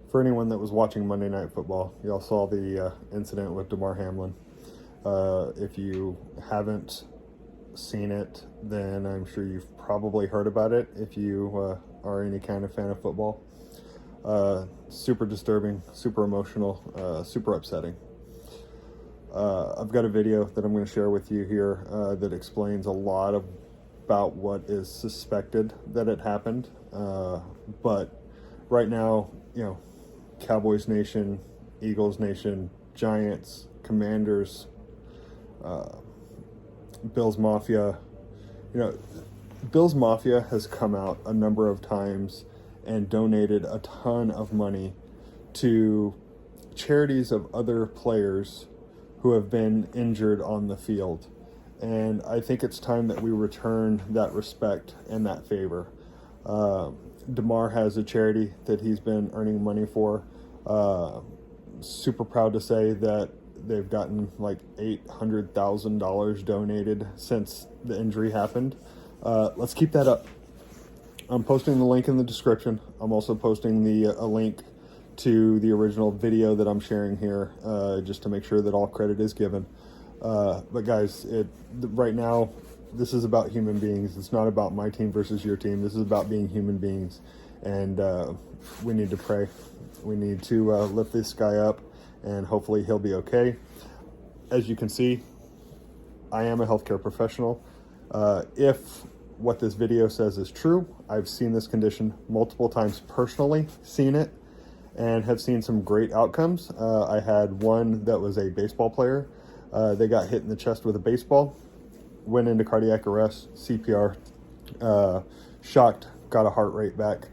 For anyone that was watching Monday Night Football, y'all saw the incident with Damar Hamlin. If you haven't seen it, then I'm sure you've probably heard about it if you are any kind of fan of football. Super disturbing, super emotional, super upsetting. I've got a video that I'm going to share with you here that explains a lot about what is suspected that it happened. But right now, Cowboys Nation, Eagles Nation, Giants, Commanders, Bills Mafia. Bills Mafia has come out a number of times and donated a ton of money to charities of other players who have been injured on the field. And I think it's time that we return that respect and that favor. Damar has a charity that he's been earning money for. Super proud to say that they've gotten like $800,000 donated since the injury happened. Let's keep that up. I'm posting the link in the description. I'm also posting a link to the original video that I'm sharing here, just to make sure that all credit is given. But guys, right now, this is about human beings. It's not about my team versus your team. This is about being human beings. And we need to pray. We need to lift this guy up, and hopefully he'll be okay. As you can see, I am a healthcare professional. If what this video says is true, I've seen this condition multiple times personally, seen it, and have seen some great outcomes. I had one that was a baseball player. They got hit in the chest with a baseball, went into cardiac arrest, CPR, shocked, got a heart rate back.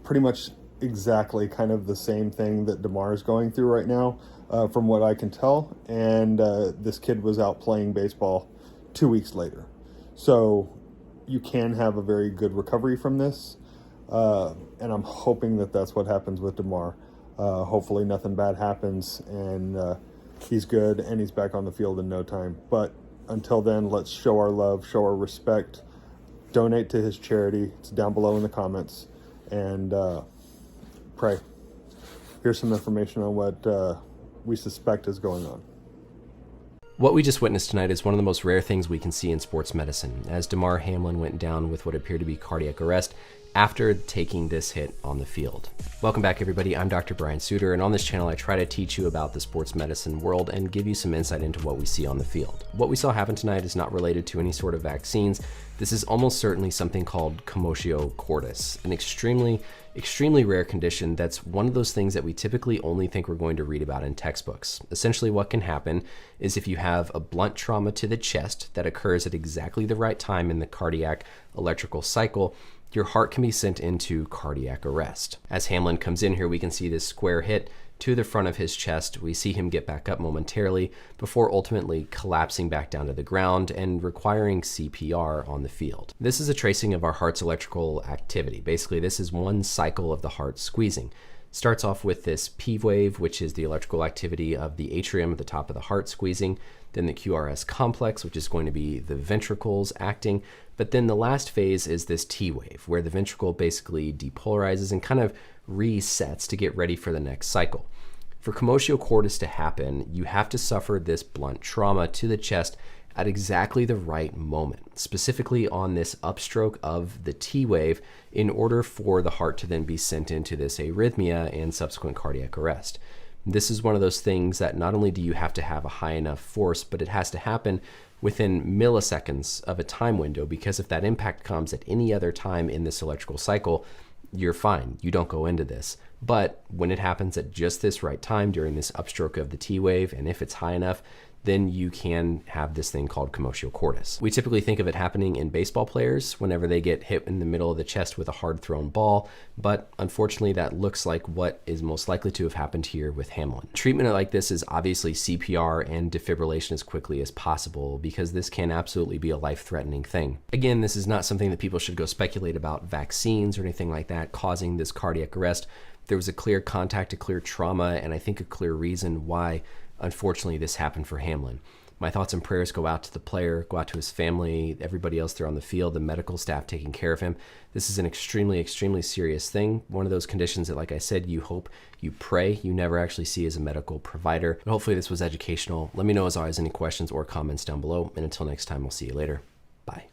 Pretty much exactly kind of the same thing that Damar is going through right now, from what I can tell. And this kid was out playing baseball 2 weeks later. So you can have a very good recovery from this. And I'm hoping that that's what happens with Damar. Hopefully nothing bad happens, and he's good and he's back on the field in no time. But until then, let's show our love, show our respect, donate to his charity. It's down below in the comments, and pray. Here's some information on what we suspect is going on. What we just witnessed tonight is one of the most rare things we can see in sports medicine, as Damar Hamlin went down with what appeared to be cardiac arrest after taking this hit on the field. Welcome back, everybody. I'm Dr. Brian Suter, and on this channel I try to teach you about the sports medicine world and give you some insight into what we see on the field. What we saw happen tonight is not related to any sort of vaccines. This is almost certainly something called commotio cordis, an extremely rare condition that's one of those things that we typically only think we're going to read about in textbooks. Essentially what can happen is if you have a blunt trauma to the chest that occurs at exactly the right time in the cardiac electrical cycle, your heart can be sent into cardiac arrest. As Hamlin comes in here, we can see this square hit to the front of his chest. We see him get back up momentarily before ultimately collapsing back down to the ground and requiring CPR on the field. This is a tracing of our heart's electrical activity. Basically, this is one cycle of the heart squeezing. Starts off with this P wave, which is the electrical activity of the atrium at the top of the heart squeezing, then the QRS complex, which is going to be the ventricles acting, but then the last phase is this T wave, where the ventricle basically depolarizes and kind of resets to get ready for the next cycle. For commotio cordis to happen, you have to suffer this blunt trauma to the chest at exactly the right moment, specifically on this upstroke of the T wave, in order for the heart to then be sent into this arrhythmia and subsequent cardiac arrest. This is one of those things that not only do you have to have a high enough force, but it has to happen within milliseconds of a time window, because if that impact comes at any other time in this electrical cycle, you're fine. You don't go into this. But when it happens at just this right time during this upstroke of the T wave, and if it's high enough, then you can have this thing called commotio cordis. We typically think of it happening in baseball players whenever they get hit in the middle of the chest with a hard thrown ball, but unfortunately that looks like what is most likely to have happened here with Hamlin. Treatment like this is obviously CPR and defibrillation as quickly as possible, because this can absolutely be a life-threatening thing. Again, this is not something that people should go speculate about vaccines or anything like that causing this cardiac arrest. There was a clear contact, a clear trauma, and I think a clear reason why unfortunately this happened for Hamlin. My thoughts and prayers go out to the player, go out to his family, everybody else there on the field, the medical staff taking care of him. This is an extremely, extremely serious thing. One of those conditions that, like I said, you hope, you pray, you never actually see as a medical provider. But hopefully this was educational. Let me know as always any questions or comments down below. And until next time, I'll see you later. Bye.